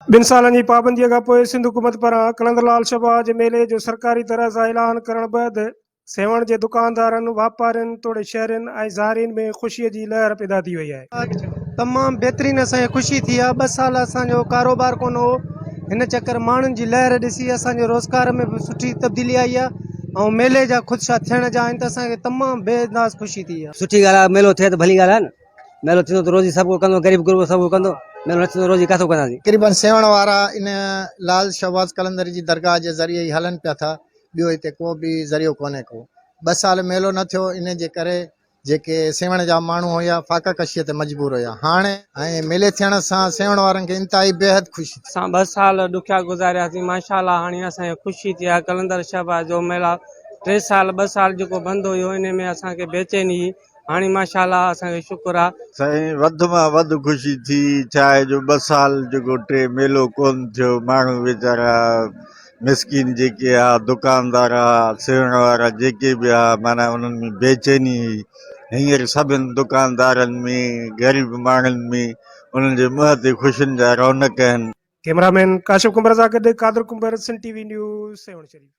ॿिनि सालनि जी पाबंदीअ खां पोइ सिंध हुकूमत पारां कलंदरलाल शहबाज मेले जो सरकारी तरह सां ऐलान करण बैदि सेवण जे दुकानदारनि, वापारियुनि, तोड़े शहरनि ऐं ज़ारियुनि में ख़ुशीअ जी लहर पैदा थी वई आहे। तमामु बहितरीन असांखे ख़ुशी थी आहे। 2 साल असांजो कारोबार कोन हो, हिन चक्कर माण्हुनि जी लहर ॾिसी असांजे रोज़गार में बि सुठी तब्दीली आई आहे ऐं मेले जा ख़ुदशा थियण जा आहिनि त असांखे तमामु बेअंदाज़ ख़ुशी थी आहे। सुठी ॻाल्हि आहे, मेलो थिए त भली ॻाल्हि आहे न। मेलो थींदो त रोज़ी सभु कंदो, ग़रीब गुरबो सभु कंदो। मेलो न थींदो रोज़ी किथां कंदासीं। तक़रीबन सेवण वारा इन लाल शहबाज कलंदर जी दरगाह जे ज़रिए ई हलनि पिया था। ॿियो हिते को बि ज़रियो कोन्हे को। 2 साल मेलो न थियो, इन जे करे जेके सेवण जा माण्हू हुया फाका कशीअ ते मजबूर हुया। हाणे ऐं मेले थियण सां सेवण वारनि खे इंतहाई बेहद ख़ुशी थी। असां 2 साल ॾुखिया गुज़ारियासीं, माशाअल्लाह हाणे असांखे ख़ुशी थी आहे। कलंदर शहबाज जो मेला 2 साल जेको बंदि हुयो, इन में असांखे बेचैनी, हाणे माशाअल्लाह असांखे शुक्र आहे। साईं वधि मां वधि ख़ुशी थी। छा आहे जो 2 साल जेको टे मेलो कोन थियो, माण्हू वीचारा मिसकिन जेके आहे, दुकानदार आहे, सेवण वारा जेके बि आहे, माना उन्हनि में बेचैनी हुई। हींअर सभिनि दुकानदारनि में, ग़रीब माण्हुनि में, उन्हनि जे मुंहं ते ख़ुशियुनि जा रौनक आहिनि। कैमरामैन काशिफ कुंबर सां गॾु Qadir comber, Sindh TV news, सेवण शरीफ।